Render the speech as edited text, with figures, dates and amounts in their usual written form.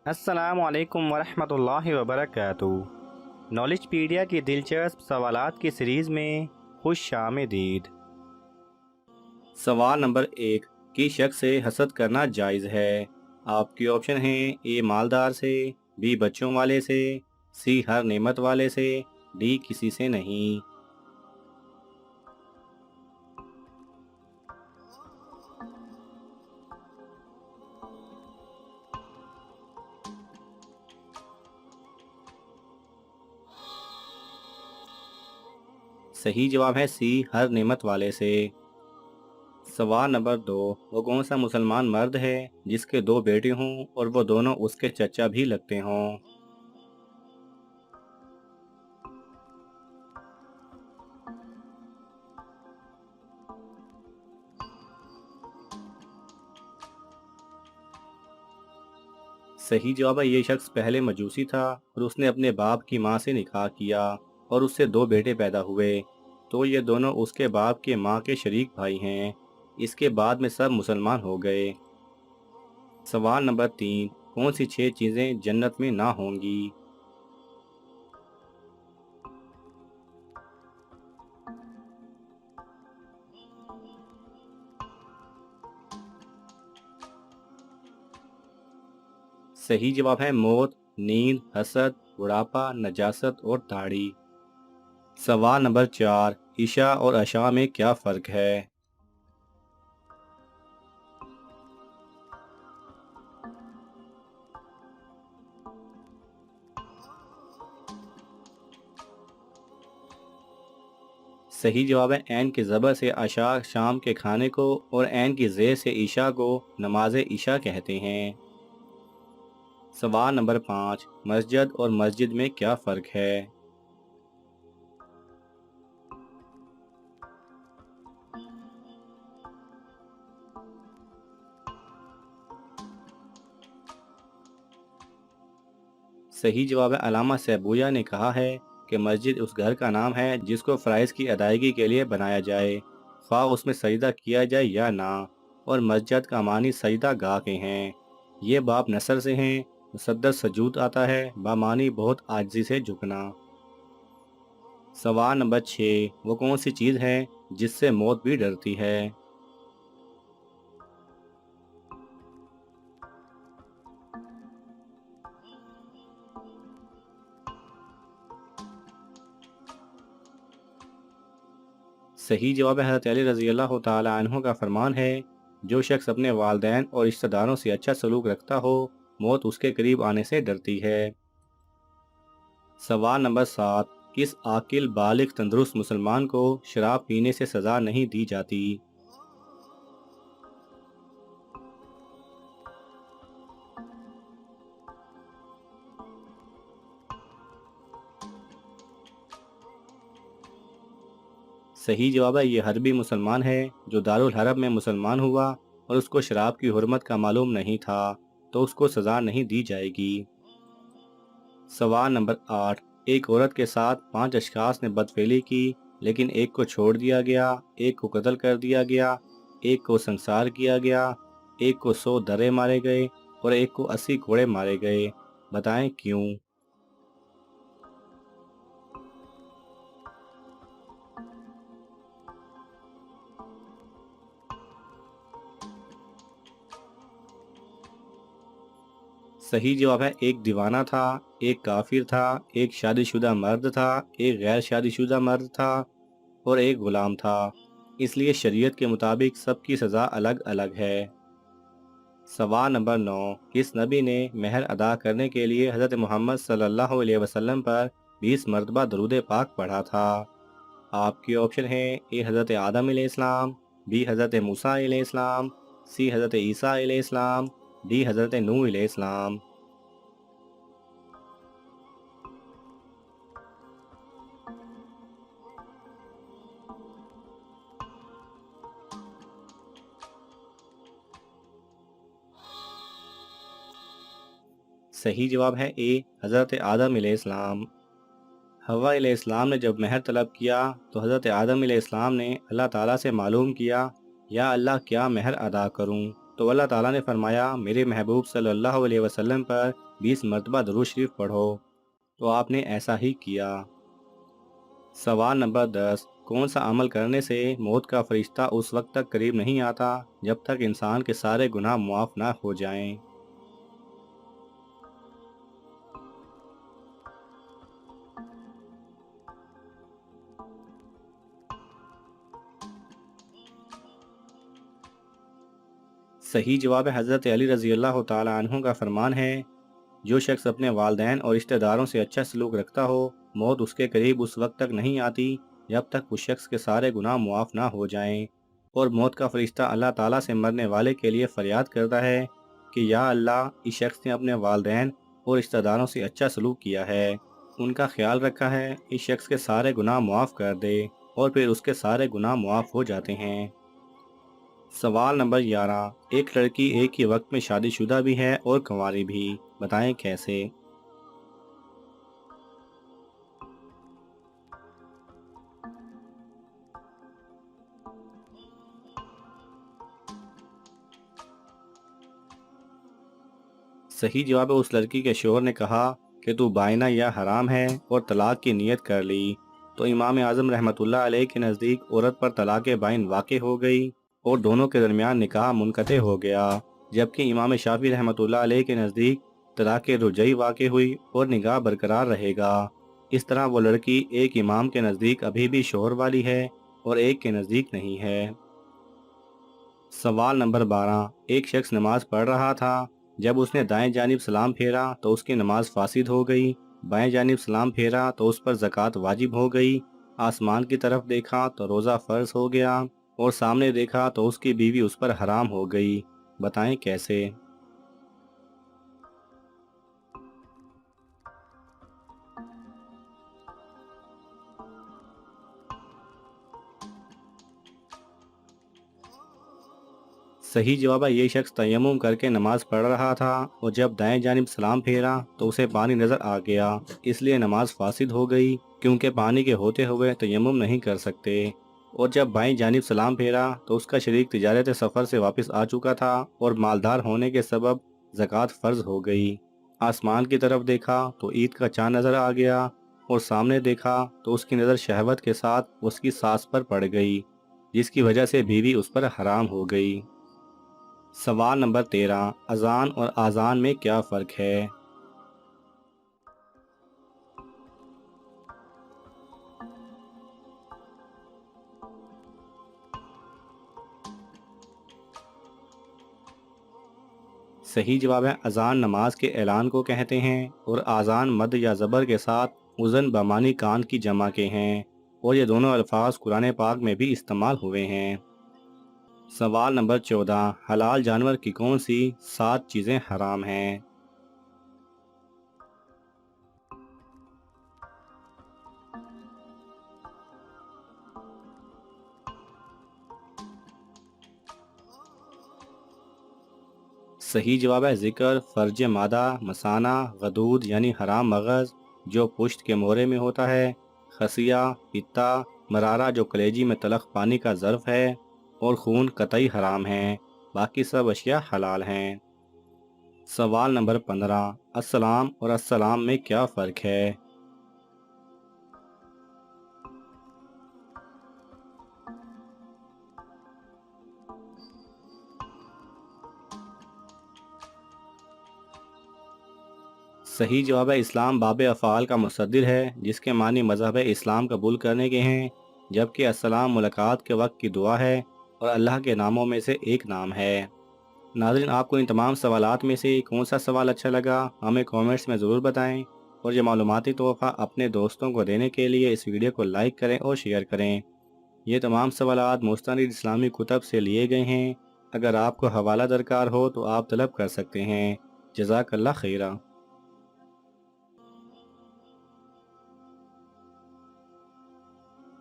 السلام علیکم ورحمۃ اللہ وبرکاتہ۔ نالج پیڈیا کی دلچسپ سوالات کی سیریز میں خوش آمدید۔ سوال نمبر 1، کس شخص سے حسد کرنا جائز ہے؟ آپ کے آپشن ہیں: اے مالدار سے، بی بچوں والے سے، سی ہر نعمت والے سے، ڈی کسی سے نہیں۔ صحیح جواب ہے سی ہر نعمت والے سے۔ سوال نمبر 2، وہ کون سا مسلمان مرد ہے جس کے 2 بیٹے ہوں اور وہ دونوں اس کے چچا بھی لگتے ہوں؟ صحیح جواب ہے، یہ شخص پہلے مجوسی تھا اور اس نے اپنے باپ کی ماں سے نکاح کیا اور اس سے 2 بیٹے پیدا ہوئے، تو یہ دونوں اس کے باپ کے ماں کے شریک بھائی ہیں۔ اس کے بعد میں سب مسلمان ہو گئے۔ سوال نمبر 3، کون سی 6 چیزیں جنت میں نہ ہوں گی؟ صحیح جواب ہے موت، نیند، حسد، بڑھاپا، نجاست اور داڑھی۔ سوال نمبر 4، عشاء اور عشاء میں کیا فرق ہے؟ صحیح جواب ہے عین کی زبر سے عشاء شام کے کھانے کو اور عین کی زیر سے عشاء کو نماز عشاء کہتے ہیں۔ سوال نمبر 5، مسجد اور مسجد میں کیا فرق ہے؟ صحیح جواب ہے علامہ سیبویہ نے کہا ہے کہ مسجد اس گھر کا نام ہے جس کو فرائض کی ادائیگی کے لیے بنایا جائے، خواہ اس میں سجدہ کیا جائے یا نہ، اور مسجد کا معنی سجدہ گاہ کے ہیں۔ یہ باب نثر سے ہیں، مسدس سجود آتا ہے بامعنی بہت عاجزی سے جھکنا۔ سوال نمبر 6، وہ کون سی چیز ہے جس سے موت بھی ڈرتی ہے؟ صحیح جواب ہے حضرت علی رضی اللہ تعالی عنہ کا فرمان ہے، جو شخص اپنے والدین اور رشتہ داروں سے اچھا سلوک رکھتا ہو، موت اس کے قریب آنے سے ڈرتی ہے۔ سوال نمبر 7، کس عاقل بالغ تندرست مسلمان کو شراب پینے سے سزا نہیں دی جاتی؟ صحیح جواب ہے یہ حربی مسلمان ہے جو دارالحرب میں مسلمان ہوا اور اس کو شراب کی حرمت کا معلوم نہیں تھا، تو اس کو سزا نہیں دی جائے گی۔ سوال نمبر 8، ایک عورت کے ساتھ 5 اشخاص نے بدفعلی کی، لیکن ایک کو چھوڑ دیا گیا، ایک کو قتل کر دیا گیا، ایک کو سنسار کیا گیا، ایک کو 100 درے مارے گئے اور ایک کو 80 کوڑے مارے گئے، بتائیں کیوں؟ صحیح جواب ہے ایک دیوانہ تھا، ایک کافر تھا، ایک شادی شدہ مرد تھا، ایک غیر شادی شدہ مرد تھا اور ایک غلام تھا، اس لیے شریعت کے مطابق سب کی سزا الگ الگ ہے۔ سوال نمبر 9، کس نبی نے مہر ادا کرنے کے لیے حضرت محمد صلی اللہ علیہ وسلم پر 20 مرتبہ درود پاک پڑھا تھا؟ آپ کے آپشن ہیں: اے حضرت آدم علیہ السلام، بی حضرت موسیٰ علیہ السلام، سی حضرت عیسیٰ علیہ السلام، ڈی حضرت نوح علیہ السلام۔ صحیح جواب ہے اے حضرت آدم علیہ السلام۔ حوا علیہ السلام نے جب مہر طلب کیا تو حضرت آدم علیہ السلام نے اللہ تعالیٰ سے معلوم کیا، یا اللہ کیا مہر ادا کروں؟ تو اللہ تعالیٰ نے فرمایا میرے محبوب صلی اللہ علیہ وسلم پر 20 مرتبہ درود شریف پڑھو، تو آپ نے ایسا ہی کیا۔ سوال نمبر 10، کون سا عمل کرنے سے موت کا فرشتہ اس وقت تک قریب نہیں آتا جب تک انسان کے سارے گناہ معاف نہ ہو جائیں؟ صحیح جواب ہے حضرت علی رضی اللہ تعالیٰ عنہ کا فرمان ہے، جو شخص اپنے والدین اور رشتہ داروں سے اچھا سلوک رکھتا ہو، موت اس کے قریب اس وقت تک نہیں آتی جب تک اس شخص کے سارے گناہ معاف نہ ہو جائیں۔ اور موت کا فرشتہ اللہ تعالیٰ سے مرنے والے کے لیے فریاد کرتا ہے کہ یا اللہ، اس شخص نے اپنے والدین اور رشتہ داروں سے اچھا سلوک کیا ہے، ان کا خیال رکھا ہے، اس شخص کے سارے گناہ معاف کر دے، اور پھر اس کے سارے گناہ معاف ہو جاتے ہیں۔ سوال نمبر 11، ایک لڑکی ایک ہی وقت میں شادی شدہ بھی ہے اور کنواری بھی، بتائیں کیسے؟ صحیح جواب ہے، اس لڑکی کے شوہر نے کہا کہ تو بائنہ یا حرام ہے اور طلاق کی نیت کر لی، تو امام اعظم رحمۃ اللہ علیہ کے نزدیک عورت پر طلاق بائن واقع ہو گئی اور دونوں کے درمیان نکاح منقطع ہو گیا، جبکہ امام شافعی رحمۃ اللہ علیہ کے نزدیک طلاق رجعی واقع ہوئی اور نکاح برقرار رہے گا۔ اس طرح وہ لڑکی ایک امام کے نزدیک ابھی بھی شوہر والی ہے اور ایک کے نزدیک نہیں ہے۔ سوال نمبر 12، ایک شخص نماز پڑھ رہا تھا، جب اس نے دائیں جانب سلام پھیرا تو اس کی نماز فاسد ہو گئی، بائیں جانب سلام پھیرا تو اس پر زکوٰۃ واجب ہو گئی، آسمان کی طرف دیکھا تو روزہ فرض ہو گیا، اور سامنے دیکھا تو اس کی بیوی اس پر حرام ہو گئی، بتائیں کیسے؟ صحیح جواب ہے، یہ شخص تیمم کر کے نماز پڑھ رہا تھا اور جب دائیں جانب سلام پھیرا تو اسے پانی نظر آ گیا، اس لیے نماز فاسد ہو گئی، کیونکہ پانی کے ہوتے ہوئے تیمم نہیں کر سکتے۔ اور جب بائیں جانب سلام پھیرا تو اس کا شریک تجارت سفر سے واپس آ چکا تھا اور مالدار ہونے کے سبب زکوٰۃ فرض ہو گئی۔ آسمان کی طرف دیکھا تو عید کا چاند نظر آ گیا، اور سامنے دیکھا تو اس کی نظر شہوت کے ساتھ اس کی ساس پر پڑ گئی، جس کی وجہ سے بیوی اس پر حرام ہو گئی۔ سوال نمبر 13، اذان اور آذان میں کیا فرق ہے؟ صحیح جواب ہے، اذان نماز کے اعلان کو کہتے ہیں، اور آذان مد یا زبر کے ساتھ اذن بمانی کان کی جمع کے ہیں، اور یہ دونوں الفاظ قرآن پاک میں بھی استعمال ہوئے ہیں۔ سوال نمبر 14، حلال جانور کی کون سی 7 چیزیں حرام ہیں؟ صحیح جواب ہے، ذکر، فرج مادہ، مثانہ، غدود یعنی حرام مغز جو پشت کے مورے میں ہوتا ہے، خصیہ، پتا، مرارہ جو کلیجی میں تلخ پانی کا ظرف ہے، اور خون قطعی حرام ہیں، باقی سب اشیاء حلال ہیں۔ سوال نمبر 15، السلام اور السلام میں کیا فرق ہے؟ صحیح جواب ہے، اسلام باب افعال کا مصدر ہے، جس کے معنی مذہب اسلام قبول کرنے کے ہیں، جبکہ السلام ملاقات کے وقت کی دعا ہے اور اللہ کے ناموں میں سے ایک نام ہے۔ ناظرین، آپ کو ان تمام سوالات میں سے کون سا سوال اچھا لگا ہمیں کامنٹس میں ضرور بتائیں، اور یہ معلوماتی تحفہ اپنے دوستوں کو دینے کے لیے اس ویڈیو کو لائک کریں اور شیئر کریں۔ یہ تمام سوالات مستند اسلامی کتب سے لیے گئے ہیں، اگر آپ کو حوالہ درکار ہو تو آپ طلب کر سکتے ہیں۔ جزاک اللہ خیرہ۔